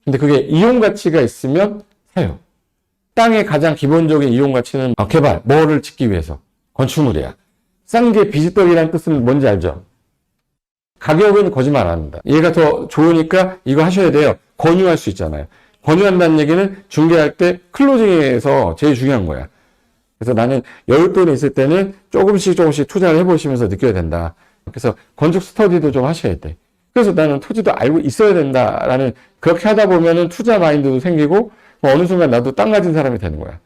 근데 그게 이용 가치가 있으면 사요. 땅의 가장 기본적인 이용 가치는 개발, 뭐를 짓기 위해서. 건축물이야. 싼 게 비지떡이라는 뜻은 뭔지 알죠? 가격은 거짓말 안 합니다. 얘가 더 좋으니까 이거 하셔야 돼요. 권유할 수 있잖아요. 권유한다는 얘기는 중개할 때 클로징에서 제일 중요한 거야. 그래서 나는 여윳돈이 있을 때는 조금씩 투자를 해보시면서 느껴야 된다. 그래서 건축 스터디도 좀 하셔야 돼. 그래서 나는 토지도 알고 있어야 된다라는, 그렇게 하다 보면은 투자 마인드도 생기고 어느 순간 나도 땅 가진 사람이 되는 거야.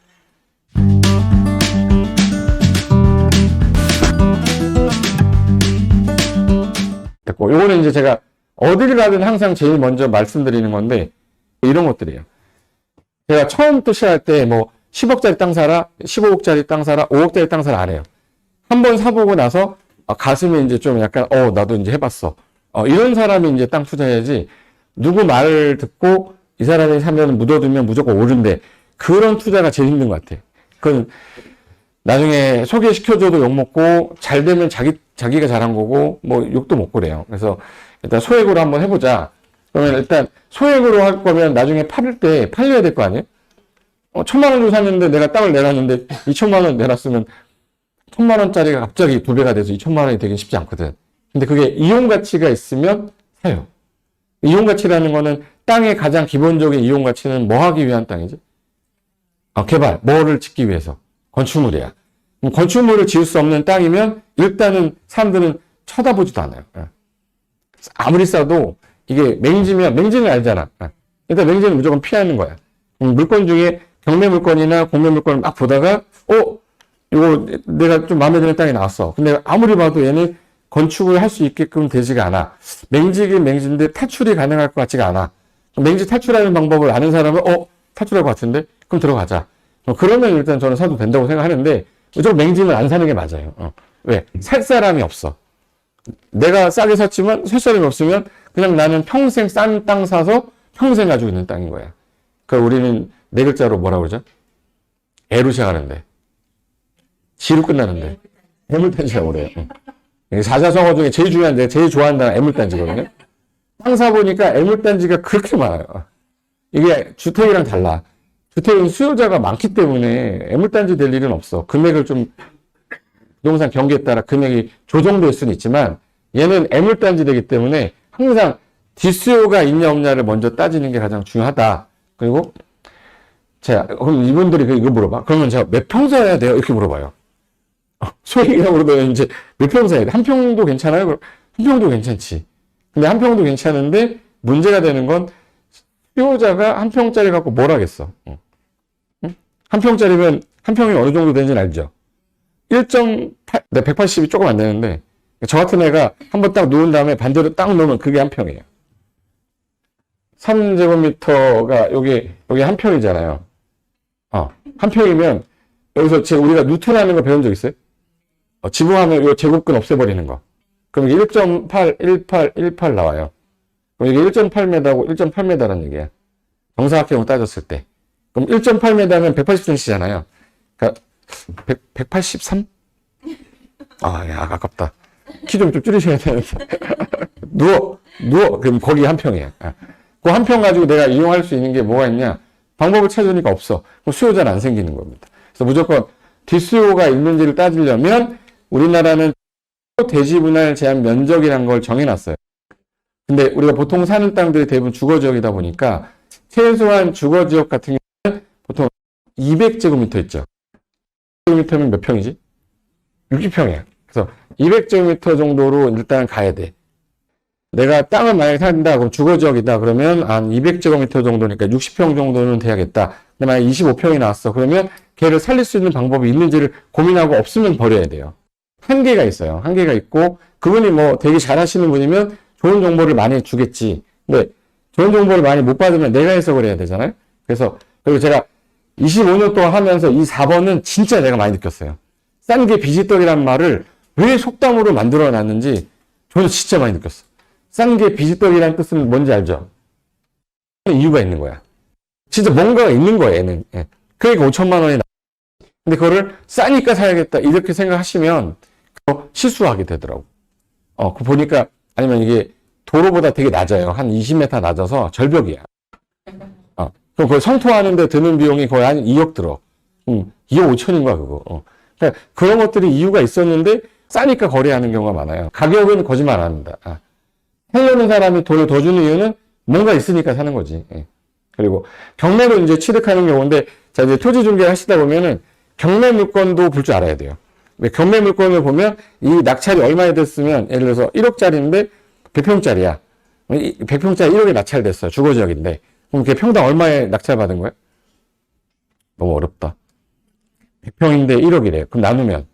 됐고, 요거는 이제 제가 어디를 가든 항상 제일 먼저 말씀드리는 건데, 이런 것들이에요. 제가 처음부터 시작할 때 뭐 10억짜리 땅 사라, 15억짜리 땅 사라, 5억짜리 땅 사라 안 해요. 한번 사보고 나서 가슴에 이제 좀 약간 나도 이제 해봤어. 이런 사람이 이제 땅 투자해야지, 누구 말을 듣고 이 사람이 사면 묻어두면 무조건 오른데, 그런 투자가 제일 힘든 것 같아. 그건 나중에 소개시켜줘도 욕먹고, 잘 되면 자기가 잘한 거고, 뭐 욕도 먹고 그래요. 그래서 일단 소액으로 한번 해보자. 그러면 일단 소액으로 할 거면 나중에 팔을 때 팔려야 될 거 아니에요? 1,000만 원 주고 샀는데 내가 땅을 내놨는데 2,000만 원 내놨으면 1,000만 원짜리가 갑자기 2배가 돼서 2,000만 원이 되긴 쉽지 않거든. 근데 그게 이용 가치가 있으면 사요. 이용 가치라는 거는 땅의 가장 기본적인 이용 가치는 뭐 하기 위한 땅이지? 개발, 뭐를 짓기 위해서. 건축물이야. 그럼 건축물을 지을 수 없는 땅이면 일단은 사람들은 쳐다보지도 않아요. 아무리 싸도 이게 맹지는 알잖아. 일단 맹지는 무조건 피하는 거야. 물건 중에 경매 물건이나 공매 물건을 막 보다가 이거 내가 좀 마음에 드는 땅이 나왔어. 근데 아무리 봐도 얘는 건축을 할 수 있게끔 되지가 않아. 맹지긴 맹지인데 탈출이 가능할 것 같지가 않아. 맹지 탈출하는 방법을 아는 사람은 탈출할 것 같은데? 그럼 들어가자. 그러면 일단 저는 사도 된다고 생각하는데, 무조건 맹지는 안 사는 게 맞아요. 왜? 살 사람이 없어. 내가 싸게 샀지만 살 사람이 없으면 그냥 나는 평생 싼 땅 사서 평생 가지고 있는 땅인 거야. 그러니까 우리는 네 글자로 뭐라고 그러죠? 애로 시작하는데 지로 끝나는데 애물단지라고 그래요. 사자성어 중에 제일 중요한, 내가 제일 좋아하는 단어가 애물단지거든요. 땅 사보니까 애물단지가 그렇게 많아요. 이게 주택이랑 달라. 주택은 수요자가 많기 때문에 애물단지 될 일은 없어. 금액을 좀 부동산 경기에 따라 금액이 조정될 수는 있지만, 얘는 애물단지 되기 때문에 항상 뒷수요가 있냐 없냐를 먼저 따지는 게 가장 중요하다. 그리고 그럼 이분들이 이거 물어봐. 그러면 제가 몇 평 사야 돼요? 이렇게 물어봐요. 소액이라고 그러면 이제 몇 평 사야 돼? 한 평도 괜찮아요? 한 평도 괜찮지. 근데 한 평도 괜찮은데 문제가 되는 건, 수요자가 한 평짜리 갖고 뭘 하겠어? 한 평짜리면 한 평이 어느 정도 되는지는 알죠? 1.8, 180이 조금 안 되는데, 저 같은 애가 한번 딱 누운 다음에 반대로 딱 놓으면 그게 한 평이에요. 3제곱미터가 여기 한 평이잖아요. 한 평이면, 여기서 우리가 뉴턴하는 거 배운 적 있어요? 지붕하면 이 제곱근 없애버리는 거. 그럼 이게 1.8, 18 나와요. 그럼 이게 1.8m고 1.8m라는 얘기야. 정사각형으로 따졌을 때. 그럼 1.8m면 180cm잖아요. 그러니까 183? 야, 아깝다. 키 좀 줄이셔야 되는데. 누워. 그럼 거기 한 평이에요. 그 한 평 가지고 내가 이용할 수 있는 게 뭐가 있냐? 방법을 찾으니까 없어. 그럼 수요자는 안 생기는 겁니다. 그래서 무조건 뒷수요가 있는지를 따지려면, 우리나라는 대지 분할 제한 면적이라는 걸 정해놨어요. 근데 우리가 보통 사는 땅들이 대부분 주거지역이다 보니까, 최소한 주거지역 같은 경우는 보통 200제곱미터 있죠. 200제곱미터면 몇 평이지? 60평이야. 그래서 200제곱미터 정도로 일단 가야 돼. 내가 땅을 만약에 산다, 그럼 주거지역이다, 그러면 한 200제곱미터 정도니까 60평 정도는 돼야겠다. 근데 만약에 25평이 나왔어. 그러면 걔를 살릴 수 있는 방법이 있는지를 고민하고, 없으면 버려야 돼요. 한계가 있어요. 한계가 있고, 그분이 뭐 되게 잘하시는 분이면 좋은 정보를 많이 주겠지. 근데 좋은 정보를 많이 못 받으면 내가 해석을 해야 되잖아요. 그리고 제가 25년 동안 하면서 이 4번은 진짜 내가 많이 느꼈어요. 싼 게 비지떡이란 말을 왜 속담으로 만들어 놨는지 저는 진짜 많이 느꼈어. 싼 게 비지떡이라는 뜻은 뭔지 알죠? 이유가 있는 거야. 진짜 뭔가가 있는 거야, 얘는. 그러니까 5천만 원이 근데 그거를 싸니까 사야겠다, 이렇게 생각하시면 실수하게 되더라고. 그 보니까, 아니면 이게 도로보다 되게 낮아요. 한 20m 낮아서 절벽이야. 그럼 그걸 성토하는데 드는 비용이 거의 한 2억 들어. 2억 5천인 거야, 그거. 그러니까 그런 것들이 이유가 있었는데 싸니까 거래하는 경우가 많아요. 가격은 거짓말 안 합니다. 살려는 사람이 돈을 더 주는 이유는 뭔가 있으니까 사는 거지. 예. 그리고 경매로 이제 취득하는 경우인데, 자, 이제 토지 중개 하시다 보면은 경매 물건도 볼 줄 알아야 돼요. 경매 물건을 보면 이 낙찰이 얼마에 됐으면, 예를 들어서 1억짜리인데 100평짜리야. 100평짜리 1억에 낙찰됐어요. 주거지역인데. 그럼 그게 평당 얼마에 낙찰받은 거예요? 너무 어렵다. 100평인데 1억이래. 그럼 나누면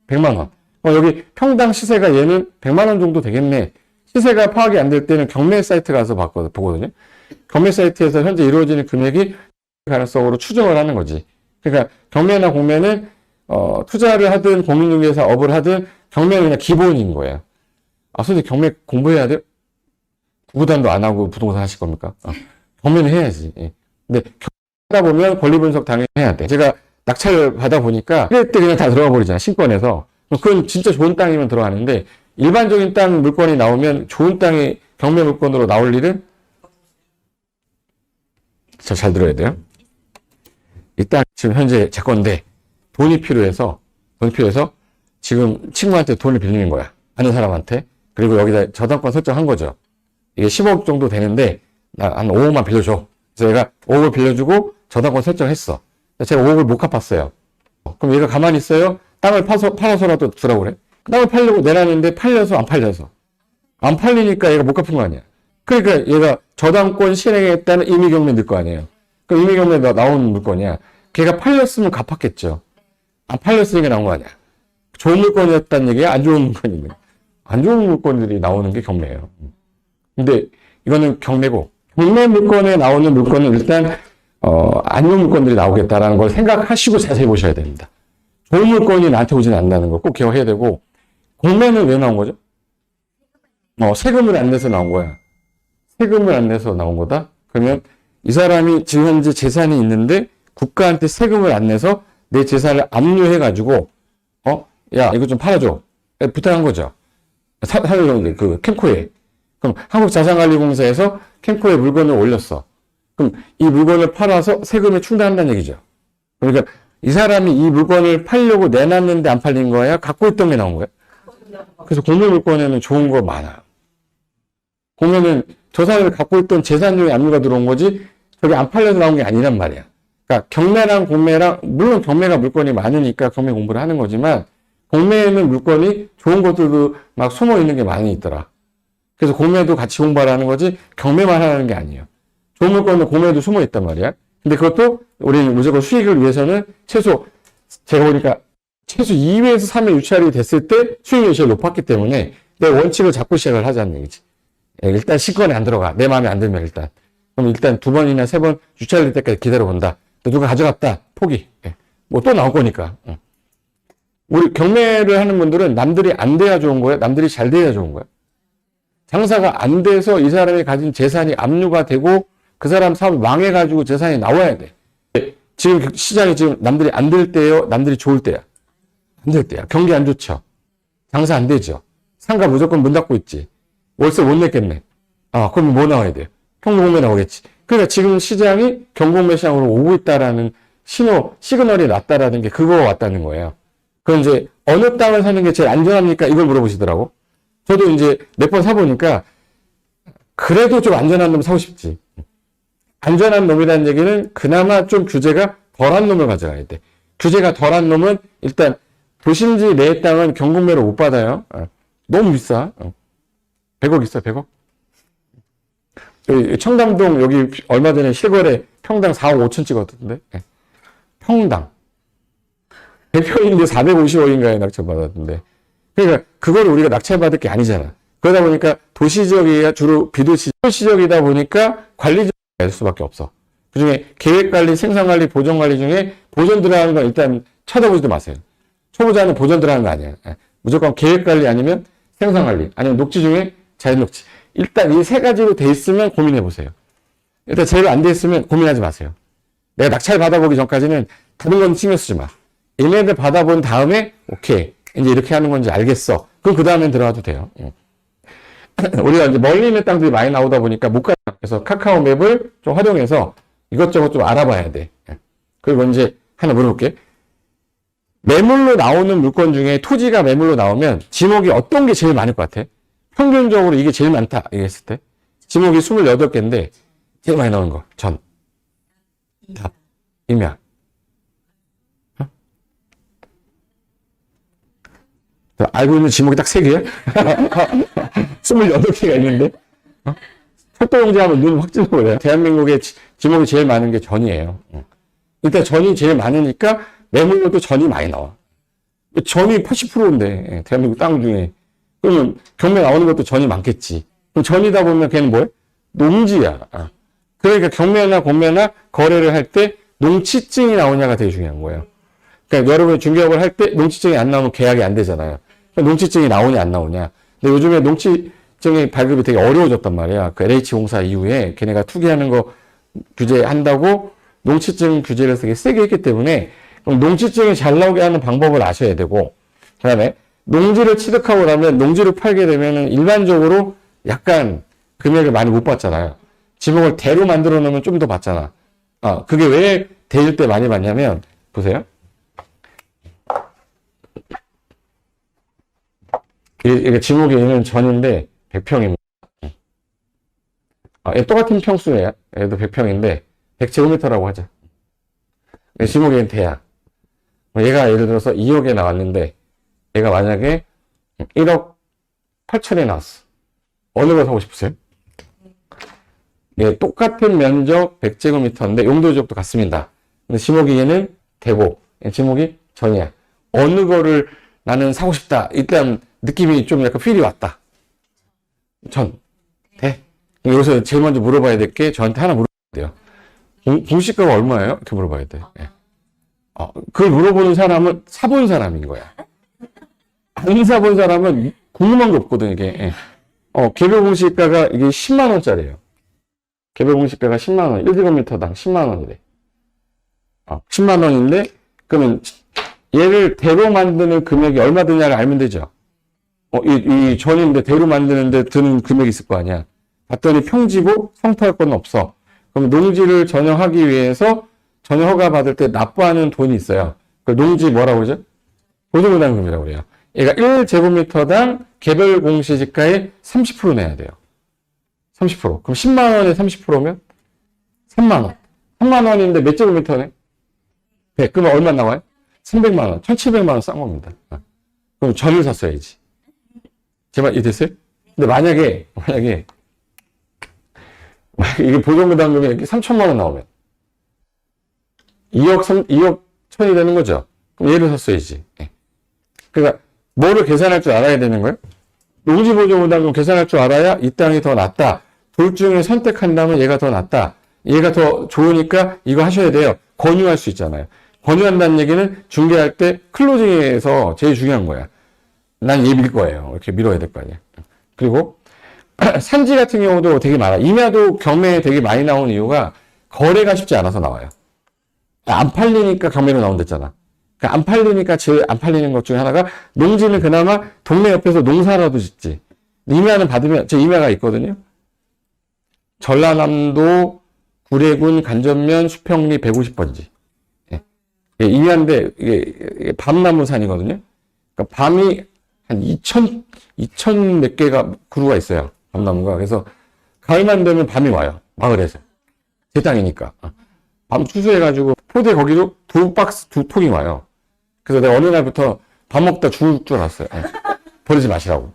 100만 원. 여기 평당 시세가 얘는 100만 원 정도 되겠네. 시세가 파악이 안 될 때는 경매 사이트 가서 보거든요. 경매 사이트에서 현재 이루어지는 금액이 가능성으로 추정을 하는 거지. 그러니까 경매나 공매는 투자를 하든 공인중개사업을 하든 경매는 그냥 기본인 거예요. 선생님 경매 공부해야 돼요? 구구단도 안 하고 부동산 하실 겁니까? 경매는 해야지. 예. 근데 하다 보면 권리 분석 당연히 해야 돼. 제가 낙찰을 받아보니까 1회 때 그냥 다 들어가 버리잖아. 신권에서. 그건 진짜 좋은 땅이면 들어가는데 일반적인 땅 물건이 나오면 좋은 땅이 경매 물건으로 나올 일은 잘 들어야 돼요. 이 땅 지금 현재 제 건데 돈이 필요해서 지금 친구한테 돈을 빌리는 거야. 아는 사람한테. 그리고 여기다 저당권 설정한 거죠. 이게 10억 정도 되는데 나 한 5억만 빌려줘. 그래서 얘가 5억을 빌려주고 저당권 설정했어. 제가 5억을 못 갚았어요. 그럼 얘가 가만히 있어요? 땅을 팔아서라도 주라고 그래? 땅을 팔려고 내놨는데 팔려서 안 팔려서. 안 팔리니까 얘가 못 갚은 거 아니야. 그러니까 얘가 저당권 실행했다는 임의경매 넣을 거 아니에요. 그럼 임의경매 나온 물건이야. 걔가 팔렸으면 갚았겠죠. 안 팔렸으니까 나온 거 아니야. 좋은 물건이었다는 얘기야? 안 좋은 물건이네. 안 좋은 물건들이 나오는 게 경매예요. 근데 이거는 경매고, 경매 물건에 나오는 물건은 일단 안 좋은 물건들이 나오겠다라는 걸 생각하시고 자세히 보셔야 됩니다. 좋은 물건이 나한테 오지는 않는다는 거 꼭 기억해야 되고, 공매는 왜 나온 거죠? 세금을 안 내서 나온 거야. 세금을 안 내서 나온 거다? 그러면 이 사람이 지금 현재 재산이 있는데 국가한테 세금을 안 내서 내 재산을 압류해가지고, 야, 이거 좀 팔아줘. 부탁한 거죠. 사려고 그 캠코에. 그럼 한국자산관리공사에서 캠코에 물건을 올렸어. 그럼 이 물건을 팔아서 세금을 충당한다는 얘기죠. 그러니까 이 사람이 이 물건을 팔려고 내놨는데 안 팔린 거야? 갖고 있던 게 나온 거야? 그래서 공매 물건에는 좋은 거 많아요. 공매는 저 사람이 갖고 있던 재산 중에 압류가 들어온 거지 저게 안 팔려서 나온 게 아니란 말이야. 그러니까 경매랑 공매랑, 물론 경매가 물건이 많으니까 경매 공부를 하는 거지만 공매에는 물건이 좋은 것들도 막 숨어 있는 게 많이 있더라. 그래서 공매도 같이 공부하라는 거지 경매만 하라는 게 아니에요. 좋은 물건은 공매도 숨어 있단 말이야. 근데 그것도 우리는 무조건 수익을 위해서는 제가 보니까 최소 2회에서 3회 유찰이 됐을 때 수익률이 제일 높았기 때문에 내 원칙을 잡고 시작을 하자는 얘기지. 일단 신권에 안 들어가. 내 마음에 안 들면 일단. 그럼 일단 2번이나 3번 유찰될 때까지 기다려본다. 누가 가져갔다. 포기. 뭐 또 나올 거니까. 우리 경매를 하는 분들은 남들이 안 돼야 좋은 거예요? 남들이 잘 돼야 좋은 거예요? 장사가 안 돼서 이 사람이 가진 재산이 압류가 되고 그 사람 사업이 망해가지고 재산이 나와야 돼. 지금 시장이 지금 남들이 안 될 때예요? 남들이 좋을 때야? 안 될 때야. 경기 안 좋죠? 장사 안 되죠? 상가 무조건 문 닫고 있지. 월세 못 냈겠네. 그럼 뭐 나와야 돼요? 경공매 나오겠지. 그러니까 지금 시장이 경공매 시장으로 오고 있다라는 시그널이 났다라는 게 그거 왔다는 거예요. 그럼 이제 어느 땅을 사는 게 제일 안전합니까? 이걸 물어보시더라고. 저도 이제 몇 번 사보니까 그래도 좀 안전한 놈 사고 싶지. 안전한 놈이라는 얘기는 그나마 좀 규제가 덜한 놈을 가져가야 돼. 규제가 덜한 놈은 일단 도심지 내 땅은 경공매로 못 받아요. 너무 비싸. 100억 있어, 100억? 여기 청담동 여기 얼마 전에 실거래 평당 4억 5천 찍었던데. 평당. 대표인데 450억인가에 낙찰받았던데. 그러니까 그걸 우리가 낙찰받을 게 아니잖아. 그러다 보니까 도시지역이 주로 비도시지역이다 보니까 관리지역이 될 수밖에 없어. 그중에 계획관리, 생산관리, 보전관리 중에 보전 들어가는 건 일단 쳐다보지도 마세요. 초보자는 보전 들어가는 거 아니야. 무조건 계획관리 아니면 생산관리 아니면 녹지 중에 자연녹지. 일단 이 세 가지로 돼 있으면 고민해 보세요. 일단 제대로 안 돼 있으면 고민하지 마세요. 내가 낙찰 받아보기 전까지는 다른 건 신경 쓰지 마. 얘네들 받아본 다음에 오케이 이제 이렇게 하는 건지 알겠어. 그럼 그 다음엔 들어가도 돼요. 우리가 이제 멀리 있는 땅들이 많이 나오다 보니까 못 가요. 그래서 카카오 맵을 좀 활용해서 이것저것 좀 알아봐야 돼. 그리고 이제 하나 물어볼게. 매물로 나오는 물건 중에 토지가 매물로 나오면 지목이 어떤 게 제일 많을 것 같아? 평균적으로 이게 제일 많다. 이랬을 때. 지목이 28개인데 제일 많이 나오는 거. 전. 답. 임야. 알고 있는 지목이 딱 3개야? 28개가 있는데? 철도용지 하면 눈 확 찔러버려요. 대한민국의 지목이 제일 많은 게 전이에요. 일단 전이 제일 많으니까 매물로도 전이 많이 나와. 전이 80%인데, 대한민국 땅 중에. 그러면 경매 나오는 것도 전이 많겠지. 그럼 전이다 보면 걔는 뭐야? 농지야. 그러니까 경매나 공매나 거래를 할 때 농취증이 나오냐가 되게 중요한 거예요. 그러니까 여러분이 중개업을 할 때 농취증이 안 나오면 계약이 안 되잖아요. 그러니까 농취증이 나오냐 안 나오냐. 근데 요즘에 농취증의 발급이 되게 어려워졌단 말이야. 그 LH공사 이후에 걔네가 투기하는 거 규제한다고 농취증 규제를 되게 세게 했기 때문에 그럼 농취증이 잘 나오게 하는 방법을 아셔야 되고, 그 다음에 농지를 취득하고 나면 농지를 팔게 되면은 일반적으로 약간 금액을 많이 못 받잖아요. 지목을 대로 만들어 놓으면 좀 더 받잖아. 그게 왜 대일 때 많이 받냐면, 보세요. 이게 지목이 있는 전인데 100평입니다. 똑같은 평수예요. 얘도 100평인데 100제곱미터라고 하자. 지목이 대야. 얘가 예를 들어서 2억에 나왔는데 얘가 만약에 1억 8천에 나왔어. 어느 거 사고 싶으세요? 예, 똑같은 면적 100제곱미터인데 용도 지역도 같습니다. 근데 지목이 얘는 대고, 지목이 전이야. 어느 거를 나는 사고 싶다. 일단 느낌이 좀 약간 필이 왔다. 전, 대. 여기서 제일 먼저 물어봐야 될 게 저한테 하나 물어봐야 돼요. 공시가가 얼마예요? 이렇게 물어봐야 돼. 예. 그걸 물어보는 사람은 사본 사람인 거야. 안 사본 사람은 궁금한 게 없거든, 이게. 예. 개별 공시가가 이게 10만 원짜리예요. 개별 공시가가 10만 원, 1제곱미터당 10만 원이래. 10만 원인데, 그러면 얘를 대로 만드는 금액이 얼마 드냐를 알면 되죠. 이 전인데 대로 만드는데 드는 금액이 있을 거 아니야. 봤더니 평지고 성토할 건 없어. 그럼 농지를 전용하기 위해서 전용 허가 받을 때 납부하는 돈이 있어요. 그 농지 뭐라고 그러죠? 보증부담금이라고 그래요. 얘가 1제곱미터당 개별 공시지가의 30% 내야 돼요. 30%. 그럼 10만 원에 30%면 3만 원. 3만 원인데 몇 제곱미터네? 100. 그러면 얼마 나와요? 300만 원. 1,700만 원 싼 겁니다. 그럼 전을 샀어야지. 제 말 이해됐어요? 근데 만약에 이게 보증부담금이 이렇게 3천만 원 나오면 2억 천이 되는 거죠. 그럼 얘를 샀어야지. 그러니까 뭐를 계산할 줄 알아야 되는 거예요? 농지보증부담금 계산할 줄 알아야 이 땅이 더 낫다. 둘 중에 선택한다면 얘가 더 낫다. 얘가 더 좋으니까 이거 하셔야 돼요. 권유할 수 있잖아요. 권유한다는 얘기는 중개할 때 클로징에서 제일 중요한 거야. 난 얘 밀 거예요. 이렇게 밀어야 될 거 아니야. 그리고 산지 같은 경우도 되게 많아. 임야도 경매에 되게 많이 나오는 이유가 거래가 쉽지 않아서 나와요. 안 팔리니까 경매로 나온댔잖아. 그러니까 안 팔리니까 제일 안 팔리는 것 중에 하나가 농지는 그나마 동네 옆에서 농사라도 짓지. 임야는 받으면, 제 임야가 있거든요. 전라남도 구례군 간전면 수평리 150번지. 예. 임야인데 이게 밤나무산이거든요. 그러니까 밤이 한 2천 몇 개가 그루가 있어요. 밤나무가. 그래서 가을만 되면 밤이 와요. 마을에서. 제 땅이니까. 밤 추수해가지고 포대 거기도 2박스 2통이 와요. 그래서 내가 어느 날부터 밥 먹다 죽을 줄 알았어요. 버리지 마시라고.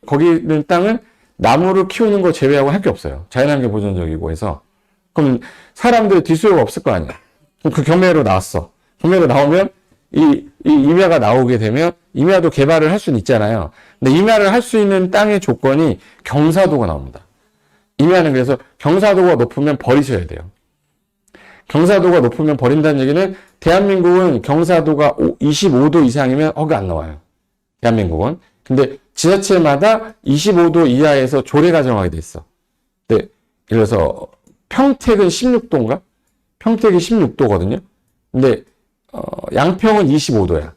거기 있는 땅은 나무를 키우는 거 제외하고 할 게 없어요. 자연환경 보존적이고 해서. 그럼 사람들이 뒷수요가 없을 거 아니야. 그럼 그 경매로 나왔어. 경매로 나오면 이 임야가 나오게 되면 임야도 개발을 할 수는 있잖아요. 근데 임야를 할 수 있는 땅의 조건이 경사도가 나옵니다. 임야는 그래서 경사도가 높으면 버리셔야 돼요. 경사도가 높으면 버린다는 얘기는 대한민국은 경사도가 25도 이상이면 허가 안 나와요. 대한민국은. 근데 지자체마다 25도 이하에서 조례가 정하게 돼 있어. 근데 예를 들어서 평택은 16도인가? 평택이 16도거든요. 근데 양평은 25도야.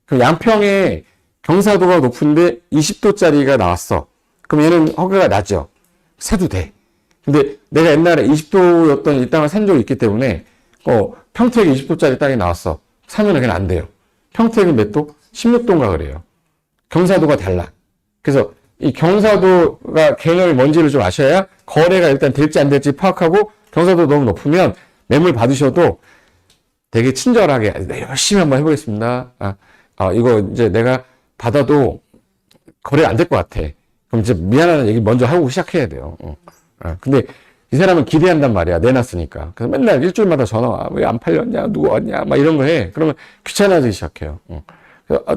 그럼 양평에 경사도가 높은데 20도짜리가 나왔어. 그럼 얘는 허가가 나죠. 사도 돼. 근데 내가 옛날에 20도였던 이 땅을 산 적이 있기 때문에, 평택에 20도짜리 땅이 나왔어. 사면은 그냥 안 돼요. 평택은 몇 도? 16도인가 그래요. 경사도가 달라. 그래서 이 경사도가 굉장히 뭔지를 좀 아셔야 거래가 일단 될지 안 될지 파악하고, 경사도 너무 높으면 매물 받으셔도 되게 친절하게, 네, 열심히 한번 해보겠습니다. 이거 이제 내가 받아도 거래가 안 될 것 같아. 그럼 이제 미안하다는 얘기 먼저 하고 시작해야 돼요. 근데 이 사람은 기대한단 말이야. 내놨으니까. 그래서 맨날 일주일마다 전화 와. 왜 안 팔렸냐? 누구 왔냐? 막 이런 거 해. 그러면 귀찮아지기 시작해요.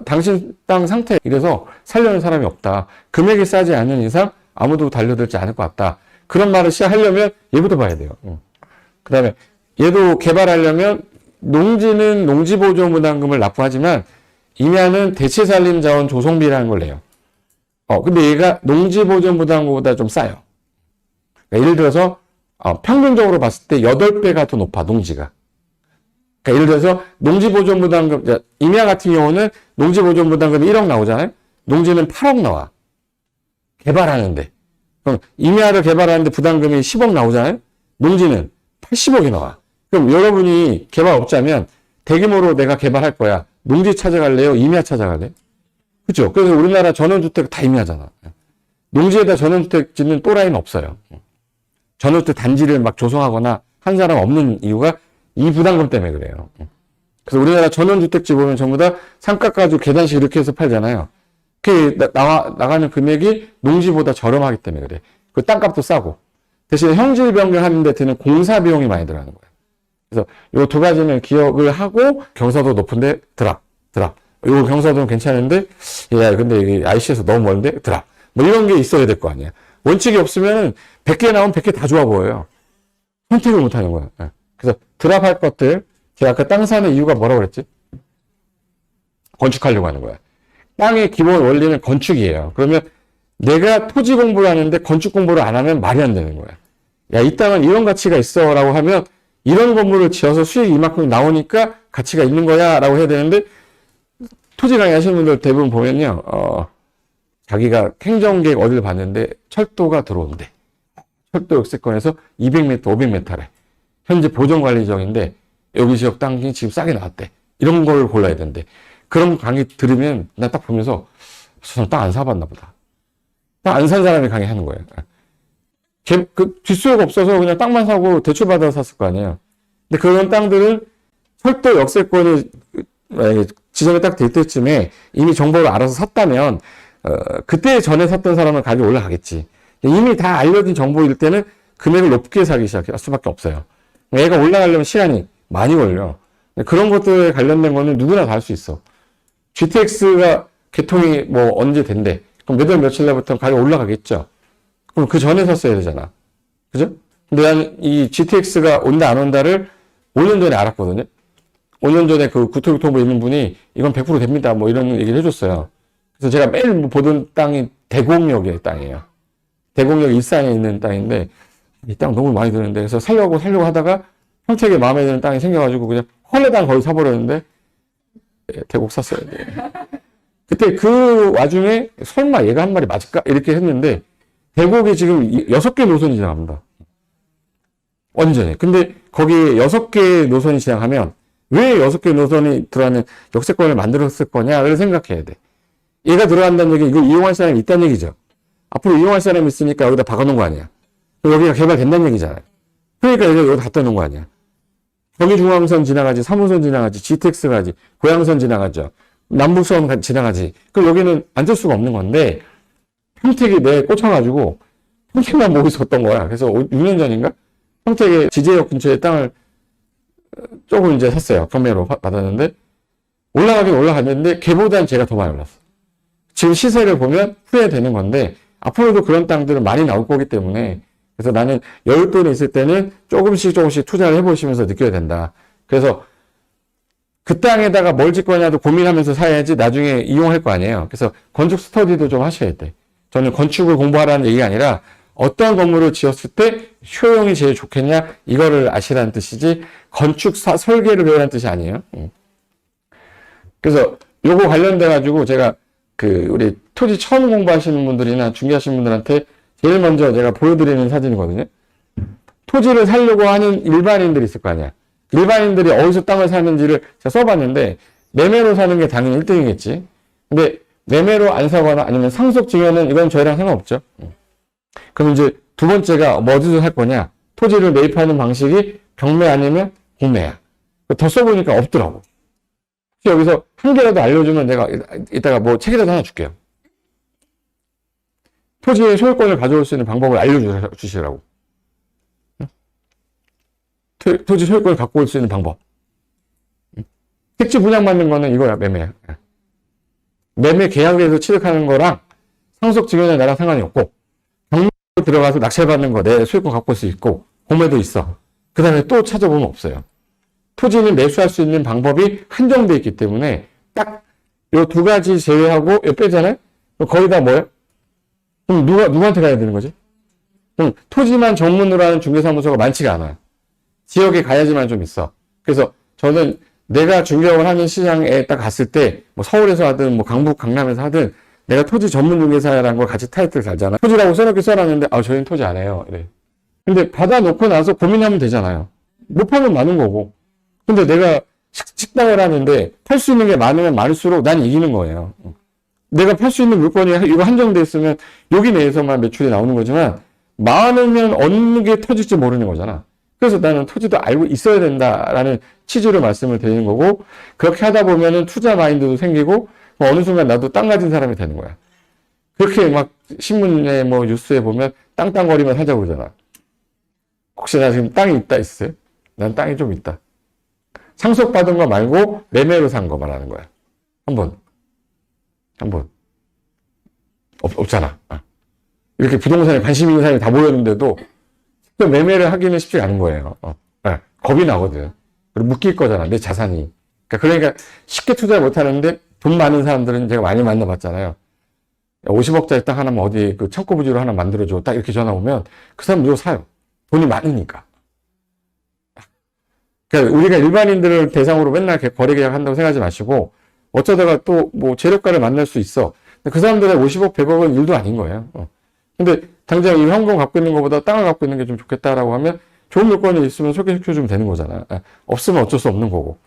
당신 땅 상태 이래서 살려는 사람이 없다. 금액이 싸지 않는 이상 아무도 달려들지 않을 것 같다. 그런 말을 시작하려면 얘부터 봐야 돼요. 그 다음에 얘도 개발하려면 농지는 농지보존부담금을 납부하지만 임야는 대체산림자원 조성비라는 걸 내요. 근데 얘가 농지보존부담금보다 좀 싸요. 그러니까 예를 들어서 평균적으로 봤을 때 8배가 더 높아, 농지가. 그러니까 예를 들어서 농지보존부담금, 임야 같은 경우는 농지보존부담금이 1억 나오잖아요. 농지는 8억 나와. 개발하는데. 그럼 임야를 개발하는데 부담금이 10억 나오잖아요. 농지는 80억이 나와. 그럼 여러분이 개발업자면 대규모로 내가 개발할 거야. 농지 찾아갈래요? 임야 찾아갈래요? 그렇죠? 그래서 우리나라 전원주택 다 임야잖아. 농지에다 전원주택 짓는 또라이는 없어요. 전원주택 단지를 막 조성하거나 한 사람 없는 이유가 이 부담금 때문에 그래요. 그래서 우리나라 전원주택지 보면 전부 다 상가 가지고 계단식 이렇게 해서 팔잖아요. 그 나가는 금액이 농지보다 저렴하기 때문에 그래. 그 땅값도 싸고. 대신에 형질 변경하는 데 드는 공사 비용이 많이 들어가는 거예요. 그래서 요 두 가지는 기억을 하고, 경사도 높은데 드랍. 요 경사도는 괜찮은데, 야, 근데 이게 IC에서 너무 멀는데 드랍. 뭐 이런 게 있어야 될 거 아니야. 원칙이 없으면 100개 나오면 100개 다 좋아 보여요. 선택을 못 하는 거야. 그래서 드랍할 것들, 제가 아까 땅 사는 이유가 뭐라고 그랬지? 건축하려고 하는 거야. 땅의 기본 원리는 건축이에요. 그러면 내가 토지 공부를 하는데 건축 공부를 안 하면 말이 안 되는 거야. 야, 이 땅은 이런 가치가 있어 라고 하면 이런 건물을 지어서 수익이 이만큼 나오니까 가치가 있는 거야 라고 해야 되는데, 토지 강의 하시는 분들 대부분 보면요, 자기가 행정계획 어디를 봤는데 철도가 들어온대. 철도 역세권에서 200m, 500m래. 현재 보존관리정인데 여기 지역 땅이 지금 싸게 나왔대. 이런 걸 골라야 된대. 그런 강의 들으면 나 딱 보면서 저 사람 땅 안 사봤나 보다. 땅 안 산 사람이 강의하는 거예요. 그 뒷수요가 없어서 그냥 땅만 사고 대출받아서 샀을 거 아니에요. 근데 그런 땅들은 철도 역세권이 지정이 딱 될 때쯤에 이미 정보를 알아서 샀다면 그때 전에 샀던 사람은 가격이 올라가겠지. 이미 다 알려진 정보일 때는 금액을 높게 사기 시작할 수밖에 없어요. 얘가 올라가려면 시간이 많이 걸려. 그런 것들에 관련된 거는 누구나 다 할 수 있어. GTX가 개통이 뭐 언제 된대. 그럼 몇 월 며칠 날부터 가격이 올라가겠죠. 그럼 그 전에 샀어야 되잖아. 그죠? 근데 난 이 GTX가 온다 안 온다를 5년 전에 알았거든요. 5년 전에 그 국토교통부에 있는 분이 이건 100% 됩니다. 뭐 이런 얘기를 해줬어요. 그래서 제가 매일 보던 땅이 대곡역의 땅이에요. 대곡역 일산에 있는 땅인데 이 땅 너무 많이 드는데, 그래서 살려고 하다가 평택에 마음에 드는 땅이 생겨가지고 그냥 헐레당 거의 사버렸는데, 대곡 샀어야 돼. 그때 그 와중에 설마 얘가 한 말이 맞을까? 이렇게 했는데 대곡이 지금 6개 노선이 지나갑니다. 완전히. 근데 거기에 6개 노선이 지나가면 왜 6개 노선이 들어가는 역세권을 만들었을 거냐를 생각해야 돼. 얘가 들어간다는 얘기는 이걸 이용할 사람이 있다는 얘기죠. 앞으로 이용할 사람이 있으니까 여기다 박아놓은 거 아니야. 여기가 개발된다는 얘기잖아요. 그러니까 여기 갖다 놓은 거 아니야. 경의중앙선 지나가지, 3호선 지나가지, GTX 가지, 고양선 지나가죠. 남북선 지나가지. 그럼 여기는 앉을 수가 없는 건데, 평택이 내 꽂혀가지고 평택만 보고 있었던 거야. 그래서 6년 전인가? 평택의 지제역 근처에 땅을 조금 이제 샀어요. 경매로 받았는데, 올라가긴 올라갔는데, 걔보다는 제가 더 많이 올랐어. 지금 시세를 보면 후회되는 건데, 앞으로도 그런 땅들은 많이 나올 거기 때문에, 그래서 나는 여윳돈이 있을 때는 조금씩 투자를 해보시면서 느껴야 된다. 그래서 그 땅에다가 뭘 짓 거냐도 고민하면서 사야지 나중에 이용할 거 아니에요. 그래서 건축 스터디도 좀 하셔야 돼. 저는 건축을 공부하라는 얘기가 아니라 어떤 건물을 지었을 때 효용이 제일 좋겠냐 이거를 아시라는 뜻이지 건축 설계를 배우라는 뜻이 아니에요. 그래서 요거 관련돼 가지고 제가 우리 토지 처음 공부하시는 분들이나 중개하시는 분들한테 제일 먼저 제가 보여드리는 사진이거든요. 토지를 사려고 하는 일반인들이 있을 거 아니야. 일반인들이 어디서 땅을 사는지를 제가 써봤는데 매매로 사는 게 당연히 1등이겠지. 근데 매매로 안 사거나 아니면 상속 증여는 이건 저희랑 상관없죠. 그럼 이제 두 번째가 뭐 어디서 살 거냐. 토지를 매입하는 방식이 경매 아니면 공매야. 더 써보니까 없더라고. 여기서 한 개라도 알려주면 내가 이따가 뭐 책이라도 하나 줄게요. 토지의 소유권을 가져올 수 있는 방법을 알려주시라고. 토지 소유권을 갖고 올 수 있는 방법. 택지 분양받는 거는 이거야, 매매야. 매매 계약에서 취득하는 거랑 상속 증여는 나랑 상관이 없고, 경매로 들어가서 낙찰받는 거 내 소유권 갖고 올 수 있고, 공매도 있어. 그 다음에 또 찾아보면 없어요. 토지는 매수할 수 있는 방법이 한정되어 있기 때문에 딱 요 두 가지 제외하고 요 빼잖아요? 거의 다 뭐예요? 그럼 누구한테 가야 되는 거지? 그럼 토지만 전문으로 하는 중개사무소가 많지가 않아요. 지역에 가야지만 좀 있어. 그래서 저는 내가 중개업을 하는 시장에 딱 갔을 때 뭐 서울에서 하든 뭐 강북, 강남에서 하든 내가 토지 전문 중개사라는 걸 같이 타이틀 달잖아. 토지라고 써놓게 써놨는데 저희는 토지 안 해요. 이래. 근데 받아놓고 나서 고민하면 되잖아요. 못 파면 많은 거고. 근데 내가 식당을 하는데 팔 수 있는 게 많으면 많을수록 난 이기는 거예요. 내가 팔 수 있는 물건이 이거 한정돼 있으면 여기 내에서만 매출이 나오는 거지만 많으면 어느 게 터질지 모르는 거잖아. 그래서 나는 토지도 알고 있어야 된다라는 취지로 말씀을 드리는 거고, 그렇게 하다 보면은 투자 마인드도 생기고 어느 순간 나도 땅 가진 사람이 되는 거야. 그렇게 막 신문에 뭐 뉴스에 보면 땅거리만 사자고 그러잖아. 혹시 나 지금 땅이 있다 있어요? 난 땅이 좀 있다. 상속받은 거 말고 매매로 산 거 말하는 거야. 한번 없잖아. 이렇게 부동산에 관심 있는 사람이 다 모였는데도 매매를 하기는 쉽지 않은 거예요. 겁이 나거든. 그리고 묶일 거잖아, 내 자산이. 그러니까 쉽게 투자 못 하는데 돈 많은 사람들은 제가 많이 만나봤잖아요. 50억짜리 땅 하나만 어디 그 창고부지로 하나 만들어줘. 딱 이렇게 전화 오면 그 사람 누구 사요. 돈이 많으니까. 그러니까 우리가 일반인들을 대상으로 맨날 거래 계약한다고 생각하지 마시고, 어쩌다가 또 뭐 재력가를 만날 수 있어. 근데 그 사람들의 50억, 100억은 일도 아닌 거예요. 근데 당장 이 현금 갖고 있는 것보다 땅을 갖고 있는 게 좀 좋겠다라고 하면 좋은 물건이 있으면 소개시켜주면 되는 거잖아. 없으면 어쩔 수 없는 거고.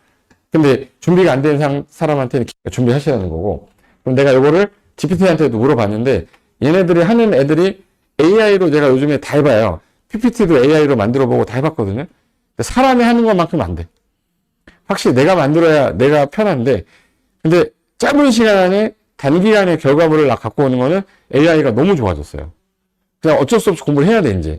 근데 준비가 안 된 사람한테는 준비하시라는 거고. 그럼 내가 이거를 GPT한테도 물어봤는데, 얘네들이 하는 애들이 AI로 제가 요즘에 다 해봐요. PPT도 AI로 만들어보고 다 해봤거든요. 사람이 하는 것만큼 안 돼. 확실히 내가 만들어야 내가 편한데, 근데 짧은 시간 안에 단기간에 결과물을 갖고 오는 거는 AI가 너무 좋아졌어요. 그냥 어쩔 수 없이 공부를 해야 돼, 이제.